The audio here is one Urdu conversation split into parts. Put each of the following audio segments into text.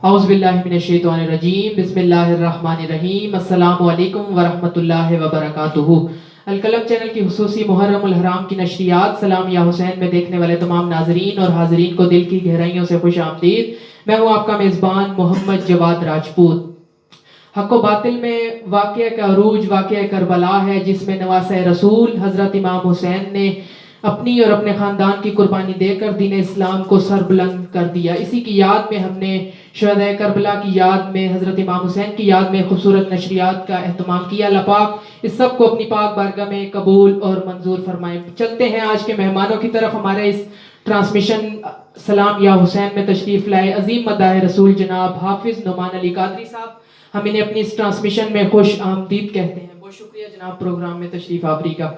اعوذ باللہ من الشیطان الرجیم بسم اللہ الرحمن الرحیم السلام علیکم ورحمۃ اللہ وبرکاتہ۔ القلم چینل کی خصوصی محرم الحرام کی نشریات سلام یا حسین میں دیکھنے والے تمام ناظرین اور حاضرین کو دل کی گہرائیوں سے خوش آمدید۔ میں ہوں آپ کا میزبان محمد جواد راجپوت۔ حق و باطل میں واقعہ کا عروج واقعہ کربلا ہے، جس میں نواسۂ رسول حضرت امام حسین نے اپنی اور اپنے خاندان کی قربانی دے کر دین اسلام کو سر بلند کر دیا۔ اسی کی یاد میں ہم نے شہدائے کربلا کی یاد میں، حضرت امام حسین کی یاد میں خوبصورت نشریات کا اہتمام کیا۔ اللہ پاک اس سب کو اپنی پاک بارگاہ میں قبول اور منظور فرمائے۔ چلتے ہیں آج کے مہمانوں کی طرف۔ ہمارے اس ٹرانسمیشن سلام یا حسین میں تشریف لائے عظیم مداح رسول جناب حافظ نعمان علی قادری صاحب، ہم انہیں اپنی اس ٹرانسمیشن میں خوش آمدید کہتے ہیں۔ بہت شکریہ جناب پروگرام میں تشریف آوری کا۔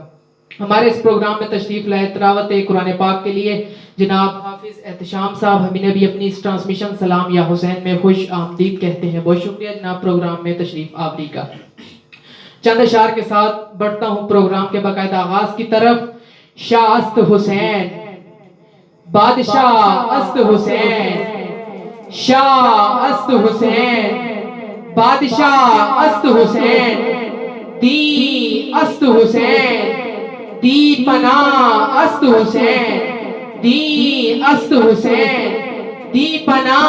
ہمارے اس پروگرام میں تشریف لائے تلاوت قرآن پاک کے لیے جناب حافظ احتشام صاحب، ہم انہیں بھی اپنی اس ٹرانسمیشن سلام یا حسین میں خوش آمدید کہتے ہیں۔ بہت شکریہ جناب پروگرام میں تشریف آوری کا۔ چند اشعار کے ساتھ بڑھتا ہوں پروگرام کے باقاعدہ آغاز کی طرف۔ شاہ است حسین، بادشاہ است حسین، شاہ است حسین، بادشاہ است حسین، دی است حسین، دی پناہ است حسین، دی است حسین، دی پناہ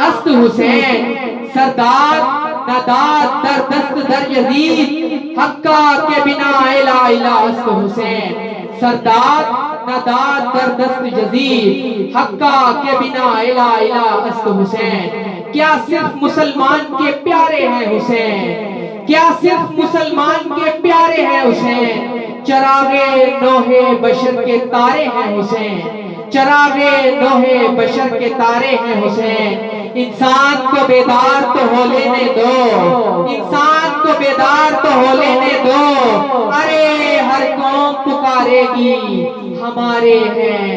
است حسین، سردار نداد در دست در یزید، حقا کے بنا الہ الہ است حسین، سردار نداد در دست یزید، حقا کے بنا الہ الہ است حسین۔ کیا صرف مسلمان کے پیارے ہیں حسین، کیا صرف مسلمان کے پیارے ہیں حسین، چراغ نوح بشر کے تارے ہیں حسین، چراغ نوح بشر کے تارے ہیں حسین۔ انسان کو بیدار تو ہو لینے دو، انسان کو بیدار تو ہو لینے دو، ارے ہر قوم پکارے گی ہمارے ہیں،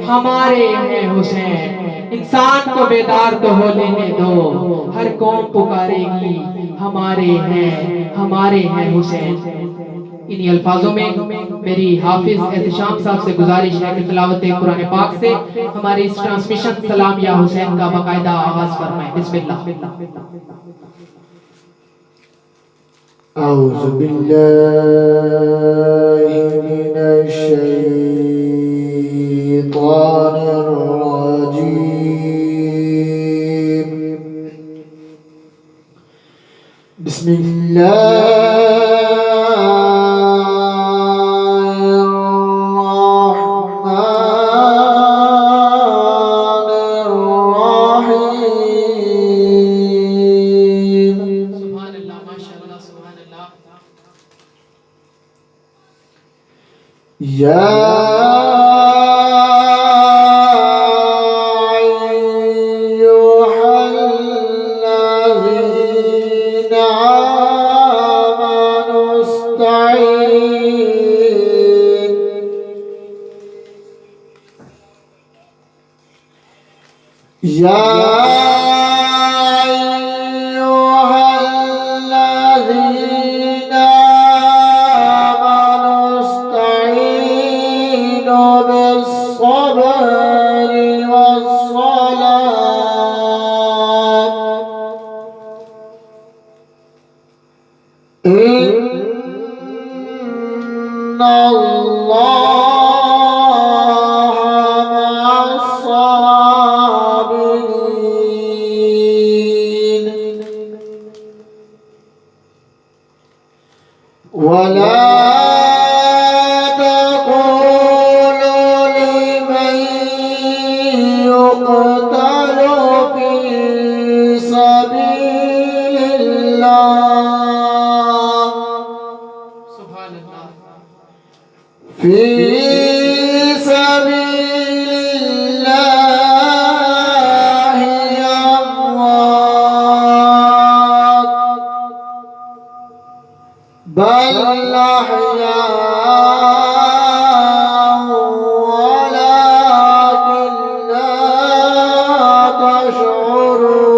ہمارے ہیں حسین۔ انسان کو بیدار تو ہو لینے دو، ہر قوم پکارے گی ہمارے ہیں، ہمارے ہیں حسین۔ انہی الفاظوں میں میری حافظ احتشام صاحب سے گزارش ہے کہ تلاوت قرآن پاک سے ہماری اس ٹرانسمیشن سلام یا حسین کا باقاعدہ آغاز فرمائیں۔ بسم اللہ۔ اعوذ باللہ من الشیطان الرجیم، بسم اللہ یا ایہا الذین آمنوا استعینوا، یا ایہا الذین آمنوا استعینوا بالصبر والصلاة، ان اللہ مع الصابرین، ولا تقولوا لمن يقتل في سبيل الله، سبحان اللہ، في سبيل الله أموات، بل أحياء ولكن لا تشعرون،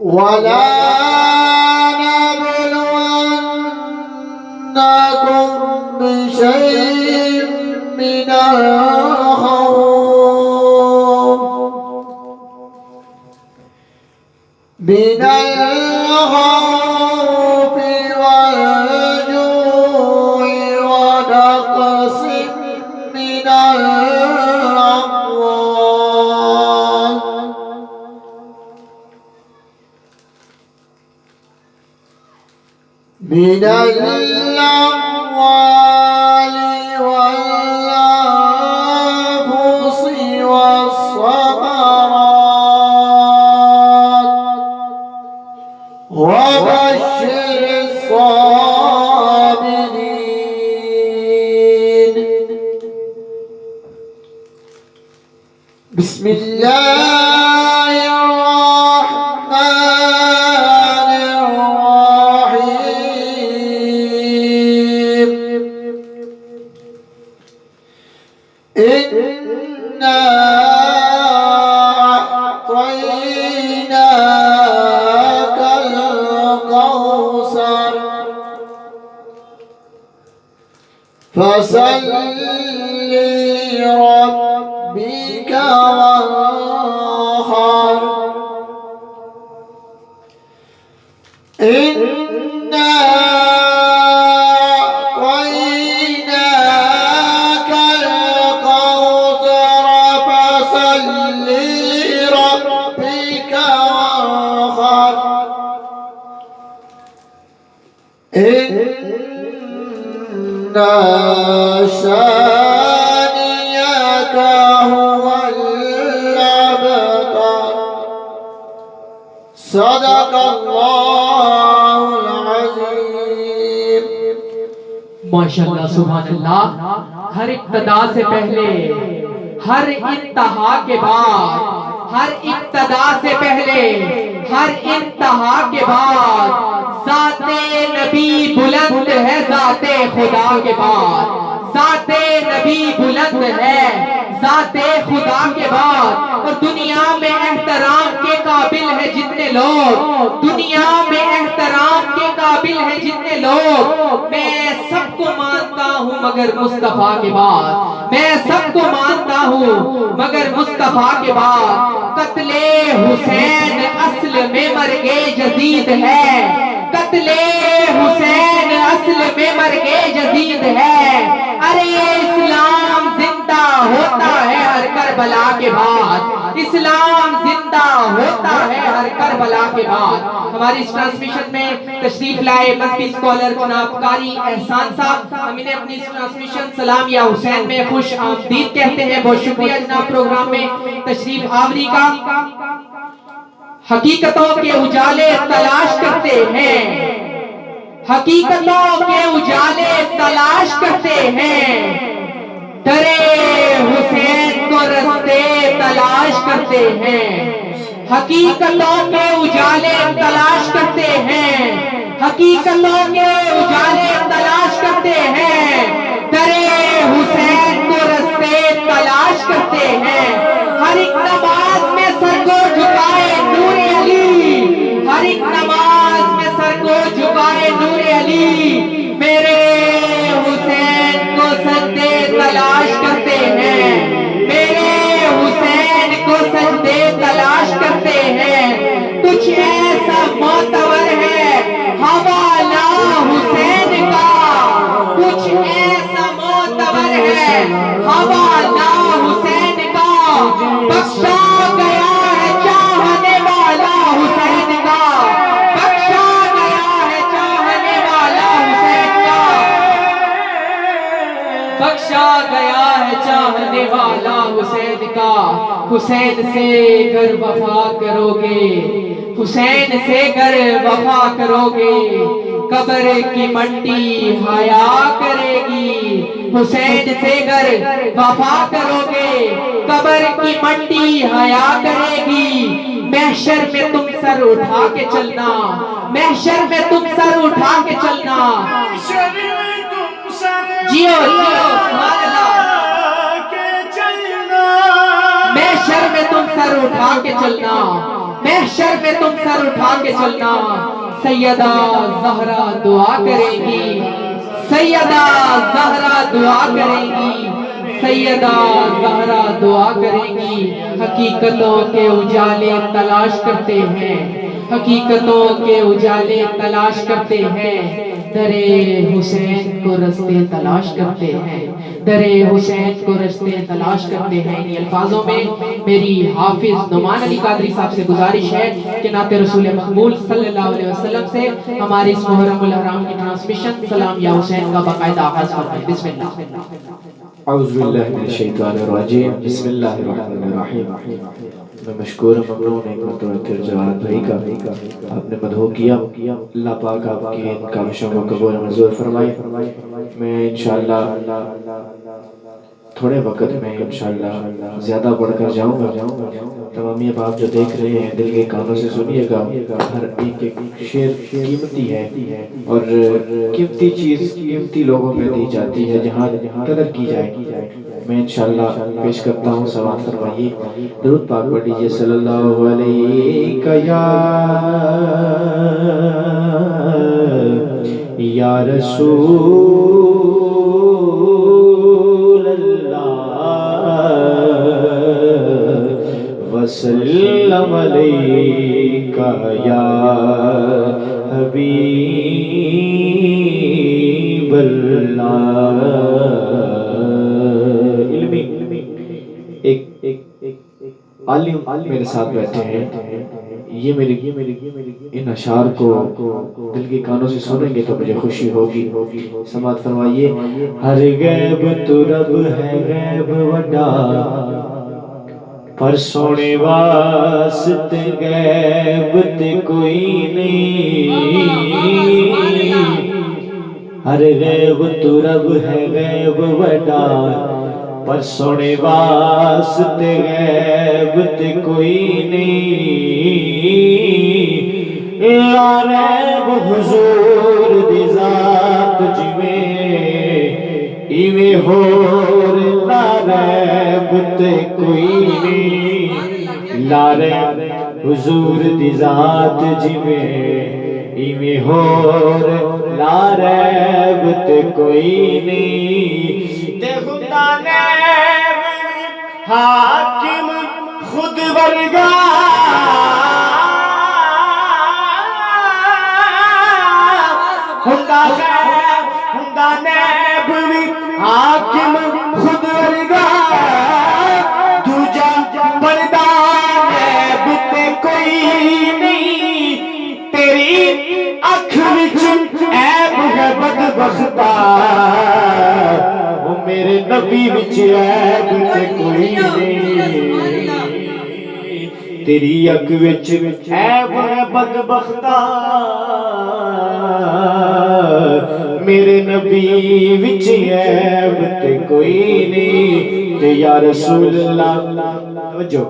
ولا نبلونكم بشيء من الخوف من الأموال والأنفس والثمرات وبشر الصابرين. بسم الله الرحمن الرحيم. إنا أعطيناك الكوثر فصل لربك وانحر. إنا أعطيناك الكوثر فصل لربك وانحر. إن شانئك هو الأبتر. صدق الله العظيم. ماشاءاللہ سبحان اللہ. ہر ابتدا سے پہلے، ہر انتہا کے بعد، ہر ابتدا سے پہلے، ہر انتہا کے بعد ذات نبی بلند ہے ذات خدا کے بعد. ذات نبی بلند ہے ذات خدا کے بعد. اور دنیا میں احترام کے قابل ہے جتنے لوگ، دنیا میں احترام کے قابل ہے جتنے لوگ، میں سب کو مانتا ہوں مگر مصطفیٰ کے بعد. میں سب کو مانتا ہوں مگر مصطفیٰ کے بعد. قتل حسین اصل میں مرگ جدید ہے. قتل حسین اصل میں مرگ جدید ہے. ارے اسلام زندہ ہوتا ہے ہر کربلا کے بعد. اسلام زندہ ہوتا ہے ہر کربلا کے بعد. ہماری اس ٹرانسمیشن میں تشریف لائے مذہبی اسکالر جناب قاری احسان صاحب، ہم انہیں اپنی اس ٹرانسمیشن سلام یا حسین میں خوش آمدید کہتے ہیں. بہت شکریہ جناب پروگرام میں تشریف آوری کا. حقیقتوں کے اجالے تلاش کرتے ہیں، حقیقتوں کے اجالے تلاش کرتے ہیں. ڈرے حسین کو رستے تلاش کرتے ہیں. حقیقتوں کے اجالے تلاش کرتے ہیں، حقیقتوں کے اجالے تلاش کرتے ہیں. ڈرے حسین کو رستے تلاش کرتے ہیں. ہر ایک نماز میں سر کو جھکائے نور علی، ہر ایک نماز میں سر کو جھکائے نور علی. میرے حسین کو سجدے تلاش کرتے ہیں، میرے حسین کو سجدے تلاش کرتے ہیں. کچھ ایسا معتبر ہے حوالہ حسین کا، کچھ ایسا معتبر ہے حوالہ حسین کا. بخشا گیا ہے چاہنے والا حسین کا، بخشا گیا ہے چاہنے والا حسین کا، بخشا گیا ہے چاہنے والا حسین کا. حسین سے گر وفا کرو گے، حسین سے گر وفا کرو گے، قبر کی مٹی حیا کرے گی. حسین سے گر وفا کرو گے، قبر کی مٹی حیا کرے گی. محشر میں تم سر اٹھا کے چلنا، محشر میں تم سر اٹھا کے چلنا. جیو جیو سبحان اللہ. محشر میں تم سر اٹھا کے چلنا، محشر میں تم سر اٹھا کے چلنا. سیدہ زہرا دعا کرے گی، سیدہ زہرا دعا کرے گی، سیدہ زہرا دعا کرے گی. حقیقتوں کے اجالے تلاش کرتے ہیں، حقیقتوں کے اجالے تلاش کرتے ہیں. در حسین کو رستے تلاش کرتے ہیں، در حسین کو رستے تلاش کرتے ہیں۔ انہی الفاظوں میں میری حافظ نعمان علی قادری صاحب سے گزارش ہے کہ نعت رسول مقبول صلی اللہ علیہ وسلم سے ہماری اس محرم الحرام کی ٹرانسمیشن سلام یا حسین کا باقاعدہ آغاز فرمائیں۔ بسم اللہ۔ اعوذ باللہ من الشیطان الرجیم، بسم اللہ الرحمن الرحیم۔ میں مشکور ممنون ایک مرتبہ پھر جواد بھائی کا آپ نے مدحو کیا، اللہ پاک آپ کی ان کاوشوں کو قبول منظور فرمائے۔ میں انشاءاللہ تھوڑے وقت میں انشاءاللہ زیادہ بڑھ کر جاؤں گا۔ تمامی اب آپ جو دیکھ رہے ہیں دل کے کانوں سے سنیے گا، ہر ایک شعر قیمتی ہے اور قیمتی چیز قیمتی لوگوں میں دی جاتی ہے جہاں قدر کی جائے۔ میں انشاءاللہ پیش کرتا ہوں، سماعت فرمائیے، درود پاک پڑھ لیجیے صلی اللہ علیہ یا رسول وسلم علیکہ یا حبیب اللہ۔ علمی ایک عالم میرے ساتھ بیٹھے ہیں، یہ میری ان اشعار کو دل کے کانوں سے سنیں گے تو مجھے خوشی ہوگی۔ سماعت فرمائیے۔ ہر غیب تو رب ہے غیب وڈا، پر سونے واسطے غیب تے کوئی نہیں۔ ہر غیب تو رب ہے غیب وڈا، پر سونے واسطے غیب تے کوئی نہیں۔ لا ریب حضور دی ذات ایویں ہور لا ریب تے کوئی نہیں۔ لا ریب حضور دی ذات ایویں ہور لا ریب تے کوئی نہیں۔ تے خدا نیب حاکم خود ورگا، خدا نیب حاکم خود ورگا، دوجا بندہ نیب تے کوئی نہیں۔ تیری اکھ وچ عیب ہے بدبختہ، وہ میرے نبی وچ عیب تے کوئی نہیں۔ تیری اکھ وچ عیب ہے بدبختہ، میرے نبی وچ عیب تے کوئی نہیں۔ تے یا رسول اللہ، توجہ،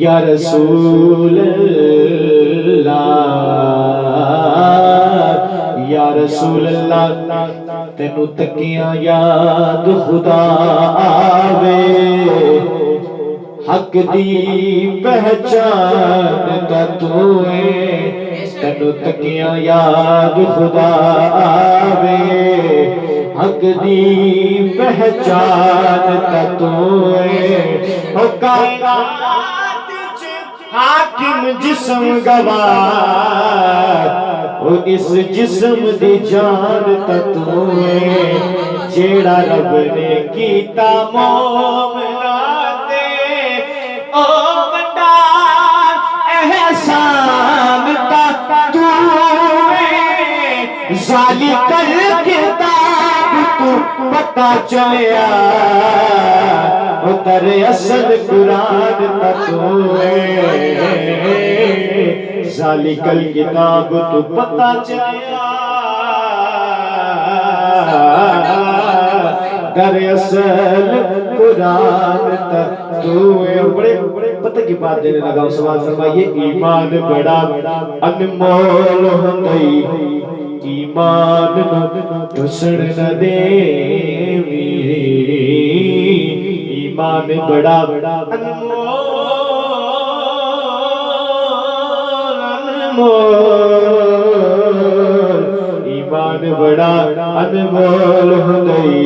یا رسول اللہ، یا رسول اللہ، تینو تکیاں یاد خدا آوے، حق دی پہچان تا تو ہے۔ تینو تکیاں یاد خدا آوے، حق دی پہچان تا تو ہے۔ او کائنات حاکم جسم گواہ، او اس جسم دی جان تا تو ہے۔ جیڑا رب نے کیتا مومناں تے، او بڑا احسان تا تو ہے۔ ذالک الکتاب تو پتہ چلیا، او در اصل قرآن تا تو ہے۔ ذالک الکتاب تو پتہ چلیا، در اصل قرآن تا تو ہے۔ بڑے پتہ کی بات دینے لگا ہوں، سوال فرمائیے۔ ایمان بڑا انمول ہوندئی، ایمان نو ٹسن نہ دیوی۔ ایمان بڑا انمول، ایمان بڑا انمول ہوندئی،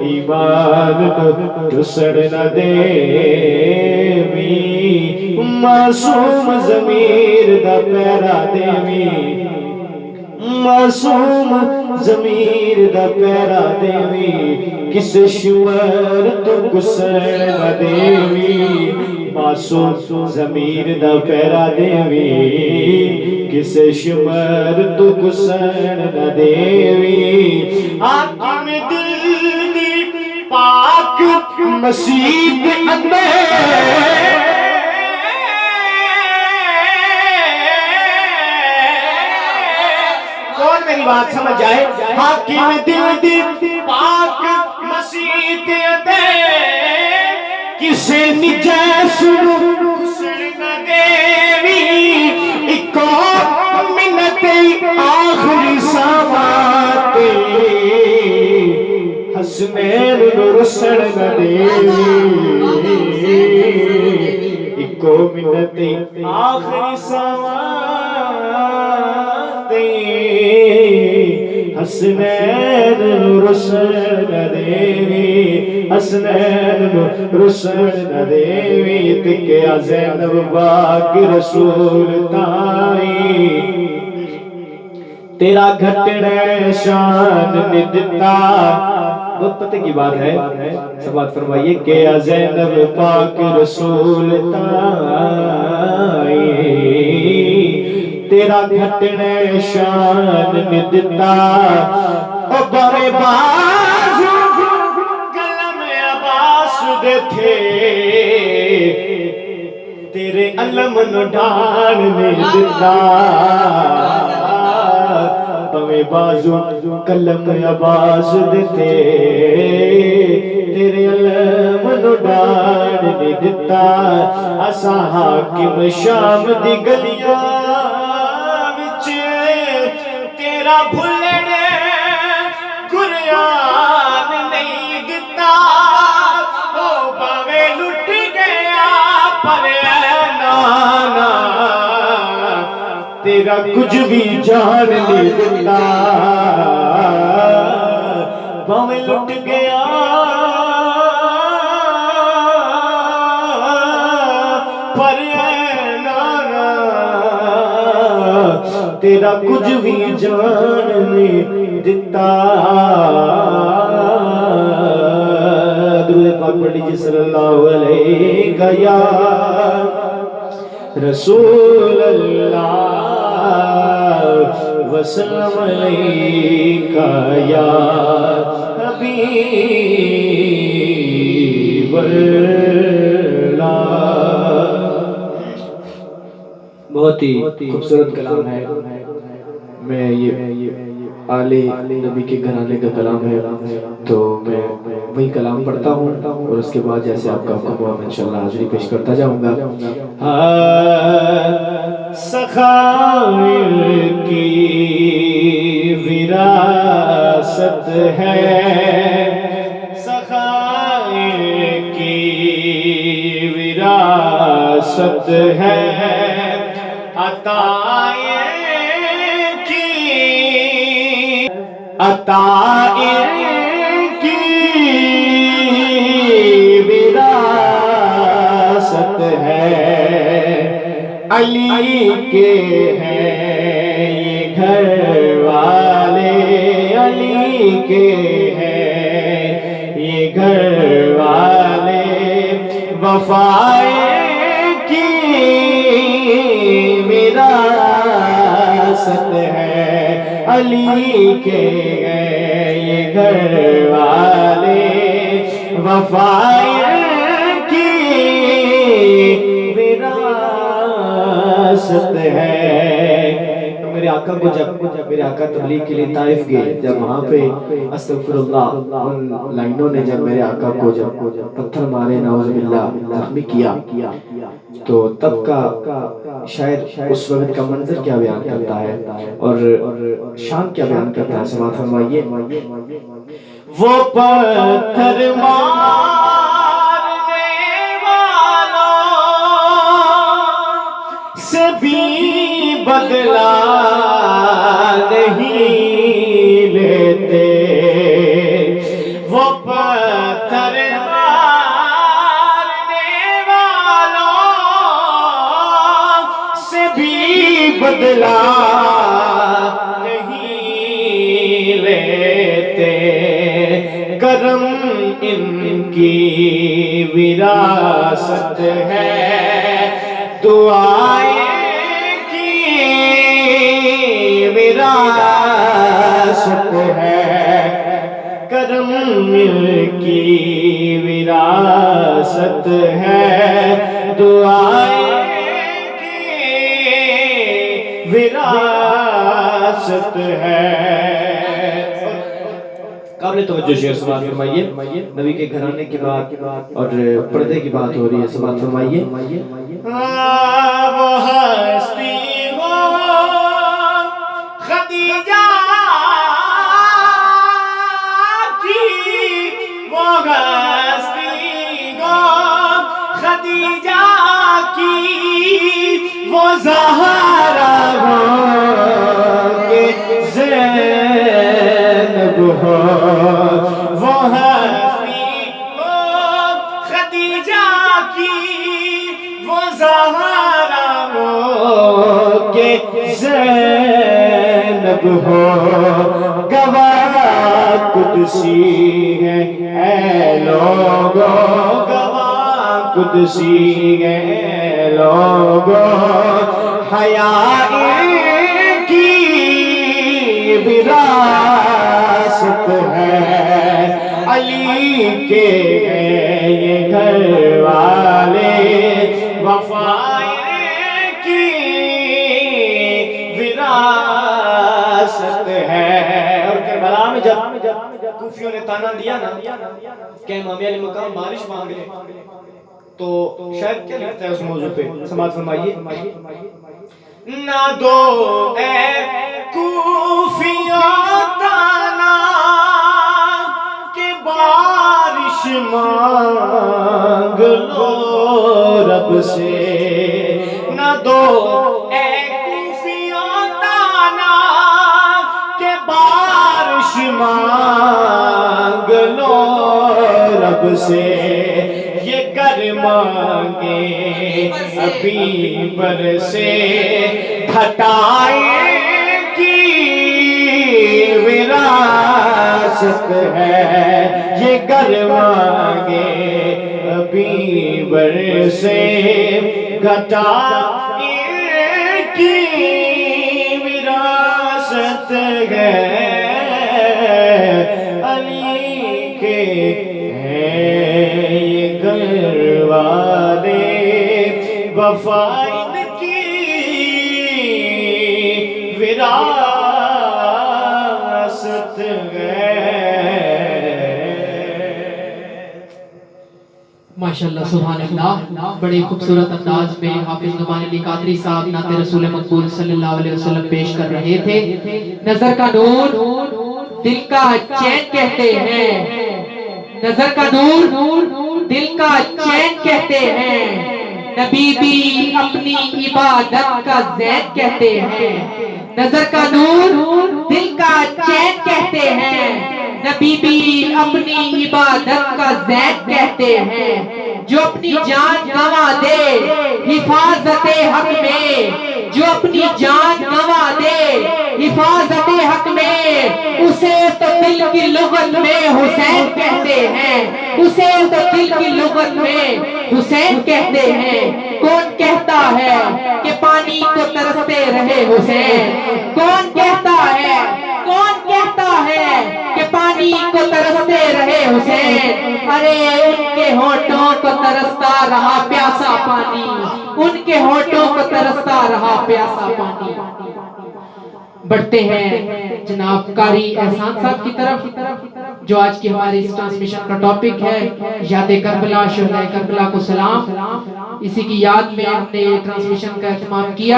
ایمان نو ٹسن نہ دیوی۔ معصوم ضمیر دا پیرا دیوی، معصوم ضمیر دا پیرا دیوی کس شمر تو گسر نہ دیوی معصوم ضمیر دا پیرا دیوی کس شمر تو گسر نہ دیوی حاکم دل دی پاک مسیح اندر میری بات سمجھ آئے حاکم دل دی پاک مسیح دے کسے نجیس حسن نہ دیوی اکو منت آخری سامات حسنین رسن نہ دیوی اکو منت آخری سامات حسنین رسل دیوی حسنین رسل دیوی تکیا زینب باقی رسول تائی تیرا گھٹنے شان ندتا بہت پتہ کی بات ہے سب بات فرمائیے کہ زینب پاک رسول تائی تیرا گھٹنے شان ندتا او بڑے بازو کلم عباس دے تھے تیرے علم نو ڈان ندتا بڑے بازو کلم عباس دے تھے تیرے علم نو ڈان ندتا اسا حاکم شام دی گلیاں تیرا بھلنے گریان نہیں دتا او باوے لٹ گیا پر اے نانا تیرا کچھ بھی جان نہیں دتا باوے لٹ گیا پر اے نانا تیرا کچھ بھی جان نہیں دیتا درود پاک پڑھ لیجئے صلی اللہ علیہ یا رسول اللہ وسلم علیہ یا حبیب اللہ بہت ہی خوبصورت کلام ہے میں یہ آلِ نبی کے گھرانے کا کلام ہے تو میں وہی کلام پڑھتا ہوں اور اس کے بعد جیسے آپ کا حکم ہوا میں انشاءاللہ حاضری پیش کرتا جاؤں گا سخاویر کی وراثت ہے سخاویر کی وراثت ہے عطائیں کی وراثت ہے علی کے ہیں یہ گھر والے علی کے ہیں یہ گھر والے وفائیں کی وراثت ہے علی کے یہ گھر والے وفائیں کی وراثت ہے میرے آقا کو جب میرے آقا تبلیغ کے لیے طائف گئے جب وہاں پہ استغفراللہ ان لائنوں نے جب میرے آقا کو جب پتھر مارے نعوذ باللہ زخمی کیا تو تب کا شاید اس وقت کا منظر کیا بیان کرتا ہے اور شان کیا بیان کرتا ہے سماعت فرمائیے وہ پتھر مارنے والوں سے بھی بدلا نہیں لیتے وہ پتھر بدلا نہیں وراثت ہے، دعائیں کی وراثت ہے، کرم کی وراثت ہے، دعائیں کی وراثت ہے۔ قابل توجہ شعر سماعت فرمائیے، نبی کے گھرانے کی بات اور پردے کی بات ہو رہی ہے، سماعت فرمائیے۔ وہ ہستی ہو خدیجہ کی، وہ ہستی ہو خدیجہ کی، وہ زہرا ہو کہ زینب ہو، وہ ہستی ہو خدیجہ کی، وہ زہرا ہو کہ زینب ہو، گواہ قدسی ہے اے لوگو، گواہ قدسی ہے اے لوگو، حیاء کی وراثت ہے، علی کے یہ گھر والے، وفا کی وراثت ہے۔ اور کربلا میں جب کوفیوں نے تانا دیا نا کہ امام علی مقام بارش مانگ لے، تو شاید کیا لکھتا ہے اس موضوع پہ، سماعت فرمائیے۔ نہ دو اے کوفیوں تانا کہ بارش مانگ لو رب سے، نہ دو اے کوفیوں تانا کہ بارش مانگ لو رب سے، یہ کر مانگے ابھی برسے گھٹائیں کی وراثت ہے، یہ کر مانگے ابھی برسے گھٹائیں کی وراثت ہے، علی کے گھر والے، وفا کی وراثت ہے۔ ماشاءاللہ سبحان اللہ، بڑے خوبصورت انداز میں حافظ نعمان علی قادری صاحب نعت رسول مقبول صلی اللہ علیہ وسلم پیش کر رہے تھے۔ نظر کا نور دل کا چین کہتے ہیں، نظر کا نور دل کا چین کہتے ہیں، نبی بھی اپنی عبادت کا زین کہتے ہیں، نظر کا نور دل کا چین کہتے ہیں، نبی بھی اپنی عبادت کا زین کہتے ہیں، جو اپنی جان گنوا دے حفاظت حق میں، جو اپنی جان گنوا دے حفاظت حق میں، اسے تو دل کی لغت میں حسین کہتے ہیں، اسے تو دل کی لغت میں حسین کہتے ہیں۔ کون کہتا ہے کہ پانی کو ترستے رہے حسین؟ کون کہتا ہے، کون کہتا ہے کہ پانی کو ترستے رہے حسین؟ ارے ان کے ہونٹوں کو ترستا رہا پیاسا پانی، ان کے ہونٹوں کو ترستا رہا پیاسا پانی۔ بڑھتے ہیں جناب قاری احسان صاحب کی طرف، جو آج کی ہماری اس ٹرانسمیشن کا ٹاپک ہے یاد کربلا، شہداء کربلا کو سلام۔ اسی کی یاد میں ہم نے یہ ٹرانسمیشن کا اہتمام کیا۔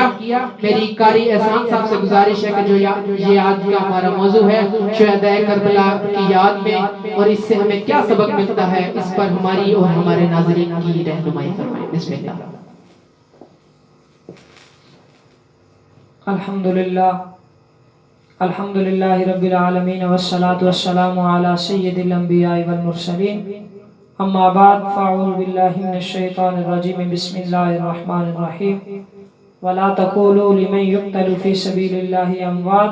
میری قاری احسان صاحب سے گزارش ہے کہ جو یہ آج کا ہمارا موضوع ہے شہداء کربلا کی یاد میں، اور اس سے ہمیں کیا سبق ملتا ہے، اس پر ہماری اور ہمارے ناظرین کی رہنمائی فرمائیں۔ بسم اللہ۔ الحمدللہ رب العالمین والصلاة والسلام علی سید الانبیاء والمرسلین، اما بعد فاعوذ باللہ من الشیطان الرجیم، بسم اللہ الرحمن الرحیم۔ ولا تقولوا لمن يقتل في سبيل الله اموات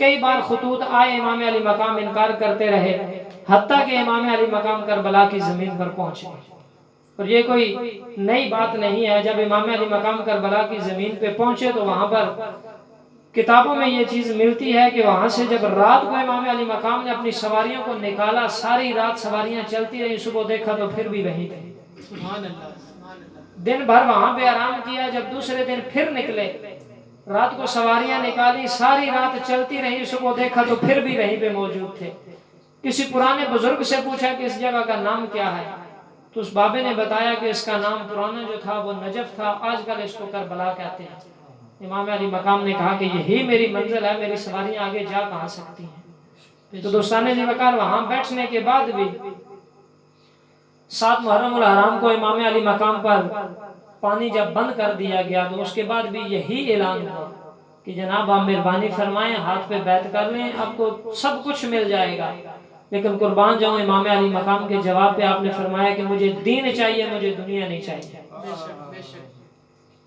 کئی بار خطوط آئے، امام علی مقام انکار کرتے رہے، حتیٰ کہ امام علی مقام کربلا کی زمین پر پہنچے۔ اور یہ کوئی نئی بات نہیں ہے، جب امام علی مقام کربلا کی زمین پہ پہنچے تو وہاں پر کتابوں میں یہ چیز ملتی ہے کہ وہاں سے جب رات کو امام علی مقام نے اپنی سواریوں کو نکالا، ساری رات سواریاں چلتی رہی، صبح دیکھا تو پھر بھی وہیں تھے۔ دن بھر وہاں پہ آرام کیا، جب دوسرے دن پھر نکلے، رات کو سواریاں نکالی، ساری رات چلتی رہی، صبح دیکھا تو پھر بھی وہیں پہ موجود تھے۔ کسی پرانے بزرگ سے پوچھا کہ اس جگہ کا نام کیا ہے، تو اس بابے نے بتایا کہ اس کا نام پرانا جو تھا وہ نجف تھا، آج کل اس کو کربلا کہتے ہیں۔ امام علی مقام نے کہا کہ یہی میری منزل ہے، میری سواریاں آگے جا کہاں سکتی ہیں۔ تو دوستان ذی وقار وہاں بیٹھنے کے بعد بھی 7 محرم الحرام کو امام علی مقام پر پانی جب بند کر دیا گیا تو اس کے بعد بھی یہی اعلان ہوا کہ جناب آپ مہربانی فرمائیں، ہاتھ پہ بیعت کر لیں، آپ کو سب کچھ مل جائے گا۔ لیکن قربان جاؤں، امام علی مقام کے جواب پہ آپ نے فرمایا کہ مجھے دین چاہیے، مجھے دنیا نہیں چاہیے۔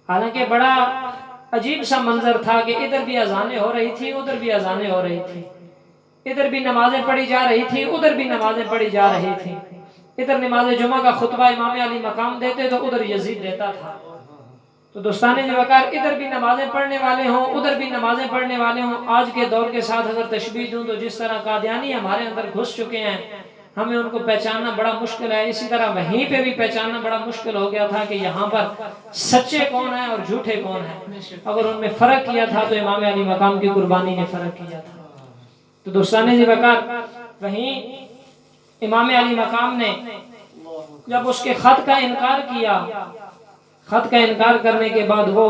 حالانکہ بڑا عجیب سا منظر تھا کہ ادھر بھی اذانیں ہو رہی تھی، ادھر بھی اذانیں ہو رہی تھی، ادھر بھی نمازیں پڑھی جا رہی تھی، ادھر بھی نمازیں پڑھی جا رہی تھی۔ ادھر نماز جمعہ کا خطبہ امام علی مقام دیتے تو ادھر یزید دیتا تھا۔ تو دوستان ذی وقار ادھر بھی نمازیں پڑھنے والے ہوں، ادھر بھی نمازیں پڑھنے والے ہوں۔ آج کے دور کے ساتھ اگر تشبیہ دوں تو جس طرح قادیانی ہمارے اندر گھس چکے ہیں، ہمیں ان کو پہچاننا بڑا مشکل ہے، اسی طرح وہیں پہ بھی پہچاننا بڑا مشکل ہو گیا تھا کہ یہاں پر سچے کون ہیں اور جھوٹے کون ہیں۔ اگر ان میں فرق کیا تھا تو امام علی مقام کی قربانی نے فرق کیا تھا۔ تو دوستان ذی وقار وہیں امام علی مقام نے جب اس کے خط کا انکار کیا، خط کا انکار کرنے کے بعد وہ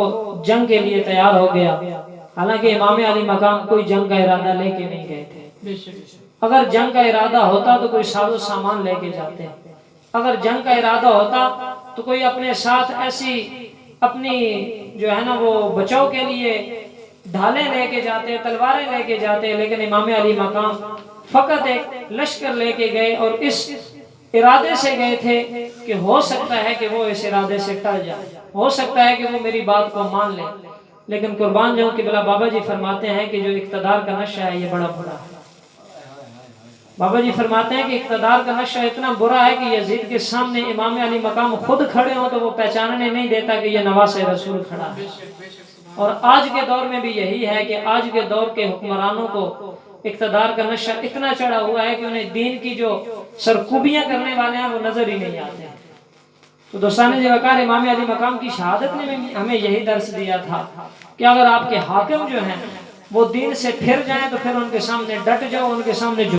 جنگ کے لیے تیار ہو گیا۔ حالانکہ امام علی مقام کوئی جنگ کا ارادہ لے کے نہیں گئے تھے۔ اگر جنگ کا ارادہ ہوتا تو کوئی ساز و سامان لے کے جاتے، اگر جنگ کا ارادہ ہوتا تو کوئی اپنے ساتھ ایسی اپنی جو ہے نا وہ بچاؤ کے لیے ڈھالیں لے کے جاتے، تلواریں لے کے جاتے۔ لیکن امام علی مقام فقط ایک لشکر لے کے گئے اور اس ارادے سے گئے تھے کہ ہو سکتا ہے کہ وہ اس ارادے سے ٹل جائے، ہو سکتا ہے کہ وہ میری بات کو مان لے۔ لیکن قربان جاؤں قبلہ بابا جی فرماتے ہیں کہ جو اقتدار کا نشہ ہے یہ بڑا برا ہے۔ بابا جی فرماتے ہیں کہ اقتدار کا نشہ اتنا برا ہے کہ یزید کے سامنے امام علی مقام خود کھڑے ہوں تو وہ پہچاننے نہیں دیتا کہ یہ نواز رسول کھڑا ہے۔ اور آج کے دور میں بھی یہی ہے کہ آج کے دور کے حکمرانوں کو اقتدار کا نشہ اتنا چڑھا ہوا ہے کہ انہیں دین کی جو سرکوبیاں کرنے والے ہیں وہ نظر ہی نہیں آتے۔ تو دوستان ذی وقار امام علی مقام کی شہادت نے ہمیں یہی درس دیا تھا کہ اگر آپ کے حاکم جو ہیں وہ دین سے پھر جائیں تو پھر ان کے سامنے ڈٹ جاؤ، ان کے سامنے